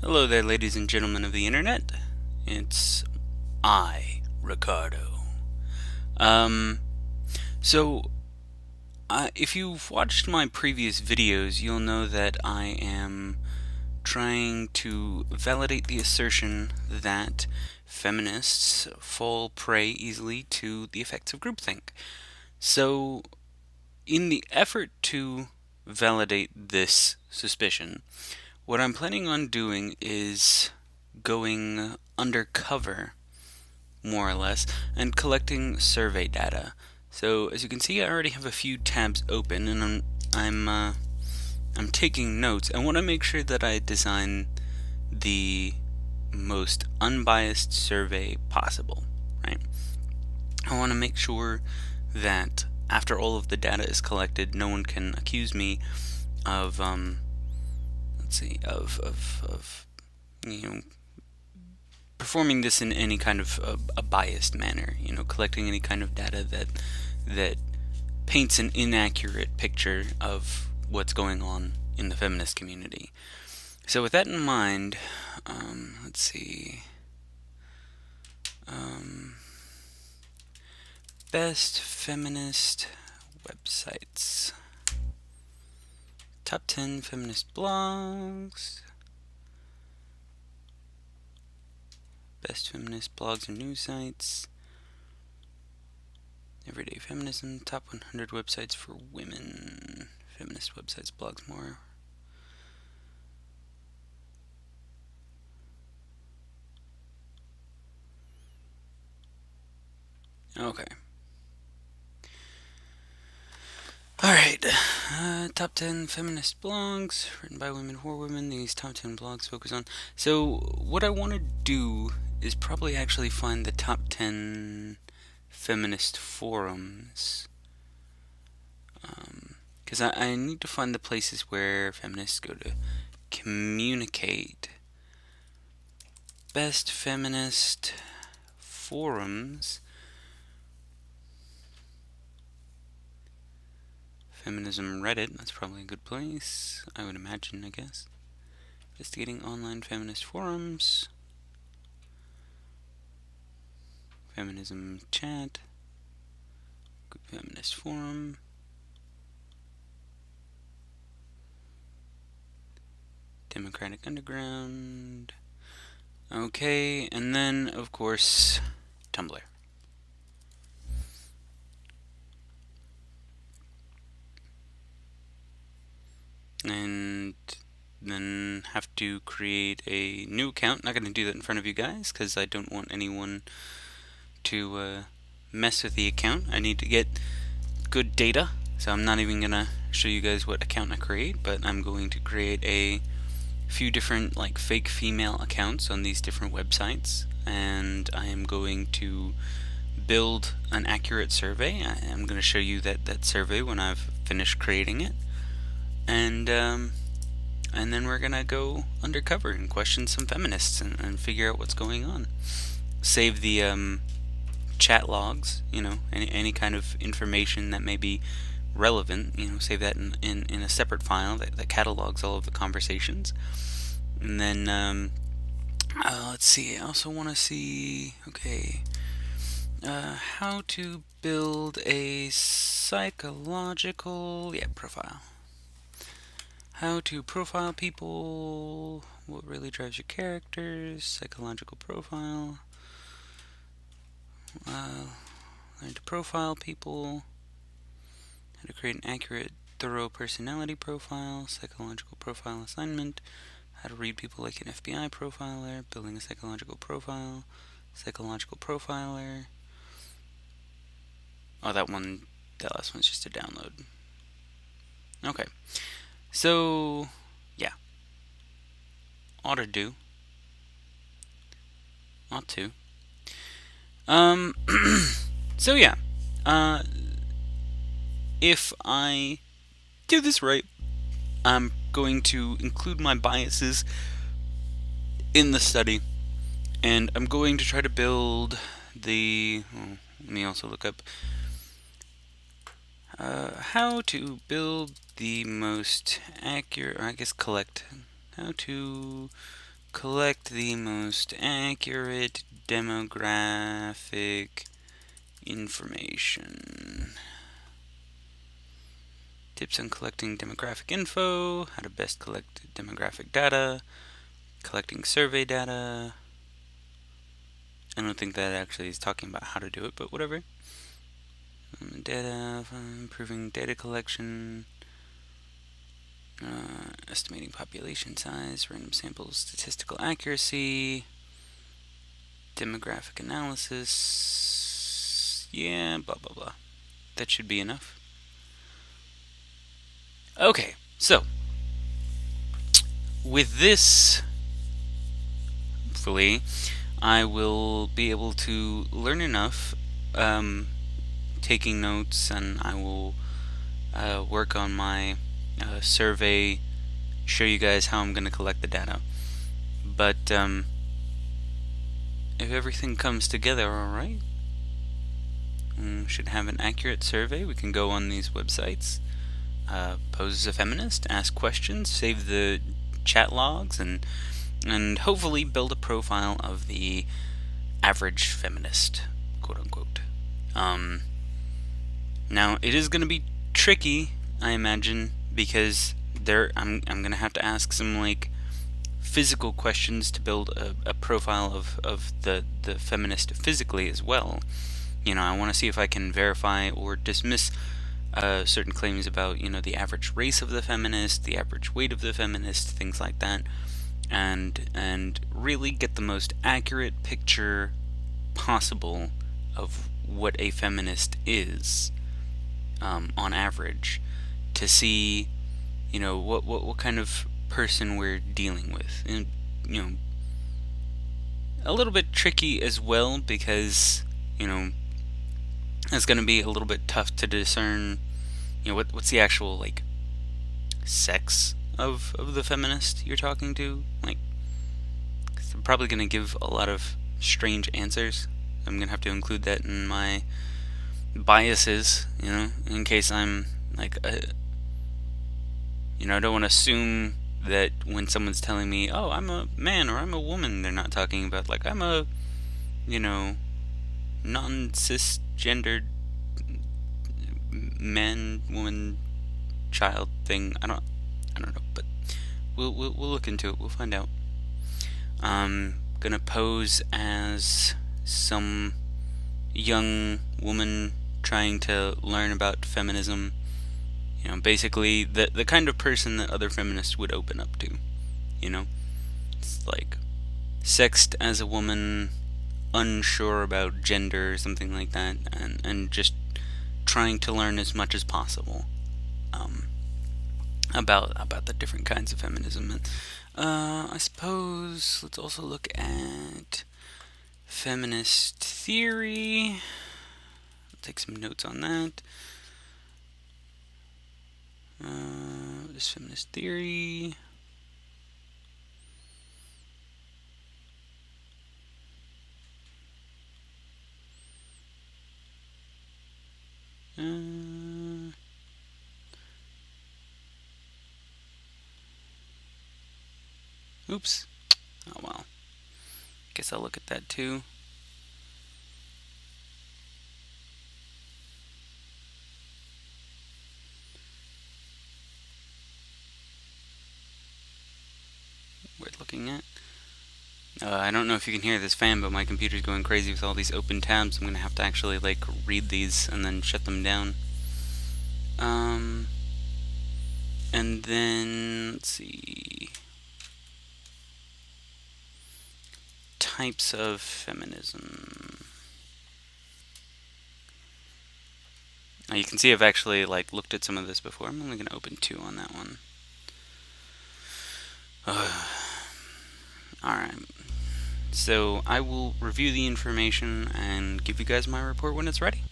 Hello there, ladies and gentlemen of the internet. It's I, Ricardo. Um, so, if you've watched my previous videos, you'll know that I am trying to validate the assertion that feminists fall prey easily to the effects of groupthink. So, in the effort to validate this suspicion, what I'm planning on doing is going undercover, more or less, and collecting survey data. So as you can see, I already have a few tabs open, and I'm taking notes. I want to make sure that I design the most unbiased survey possible, right? I want to make sure that after all of the data is collected, no one can accuse me of you know, performing this in any kind of a biased manner, collecting any kind of data that paints an inaccurate picture of what's going on in the feminist community. So with that in mind, let's see. Best feminist websites. Top 10 feminist blogs. Best feminist blogs and news sites. Everyday Feminism, top 100 websites for women. Feminist websites, blogs, more. Okay. Alright. Top 10 feminist blogs written by women for women. These top 10 blogs focus on. So, what I want to do is probably actually find the top 10 feminist forums. Because I need to find the places where feminists go to communicate. Best feminist forums. Feminism Reddit, that's probably a good place, I would imagine, I guess. Investigating online feminist forums. Feminism chat. Good feminist forum. Democratic Underground. Okay, and then, of course, Tumblr. And then have to create a new account. Not going to do that in front of you guys because I don't want anyone to mess with the account. I need to get good data, so I'm not even going to show you guys what account I create, but I'm going to create a few different like fake female accounts on these different websites, and I am going to build an accurate survey. I'm going to show you that survey when I've finished creating it, and then we're going to go undercover and question some feminists and figure out what's going on. Save the chat logs, any kind of information that may be relevant, save that in a separate file that catalogs all of the conversations. And then, let's see, I also want to see, okay, how to build a psychological, profile. How to profile people, what really drives your characters, psychological profile. Learn to profile people, how to create an accurate, thorough personality profile, psychological profile assignment, how to read people like an FBI profiler, building a psychological profile, psychological profiler. Oh, that last one's just a download. Okay, so yeah, ought to. So yeah, if I do this right, I'm going to include my biases in the study, and I'm going to try to build let me also look up how to build the most accurate, or I guess collect, how to collect the most accurate demographic information. Tips on collecting demographic info, how to best collect demographic data, collecting survey data. I don't think that actually is talking about how to do it, but whatever. Data, improving data collection, estimating population size, random samples, statistical accuracy, demographic analysis, yeah, blah blah blah. That should be enough. Okay, so with this, hopefully, I will be able to learn enough, taking notes, and I will work on my survey, show you guys how I'm going to collect the data. But if everything comes together alright, we should have an accurate survey. We can go on these websites, pose as a feminist, ask questions, save the chat logs, and hopefully build a profile of the average feminist, quote unquote. Now it is going to be tricky, I imagine, because I'm going to have to ask some like physical questions to build a profile of the feminist physically as well. You know, I want to see if I can verify or dismiss certain claims about, you know, the average race of the feminist, the average weight of the feminist, things like that, and really get the most accurate picture possible of what a feminist is, on average, to see, you know, what kind of person we're dealing with. And, you know, a little bit tricky as well, because, you know, it's going to be a little bit tough to discern, you know, what's the actual, like, sex of the feminist you're talking to. Like, 'cause I'm probably going to give a lot of strange answers. I'm going to have to include that in my biases, you know, in case I'm, like, you know, I don't want to assume that when someone's telling me, oh, I'm a man or I'm a woman, they're not talking about, like, I'm a, you know, non-cisgendered man, woman, child thing. I don't know, but we'll look into it. We'll find out. Gonna pose as some young woman trying to learn about feminism. You know, basically the kind of person that other feminists would open up to. You know, it's like sexed as a woman, unsure about gender, something like that, and just trying to learn as much as possible about the different kinds of feminism. And I suppose let's also look at feminist theory. I'll take some notes on that. This feminist theory. Oops. Oh well. Guess I'll look at that too. Worth looking at. I don't know if you can hear this fan, but my computer's going crazy with all these open tabs. I'm gonna have to actually like read these and then shut them down. And then let's see. Types of feminism. Now you can see I've actually like looked at some of this before. I'm only gonna open 2 on that one. Alright. So I will review the information and give you guys my report when it's ready.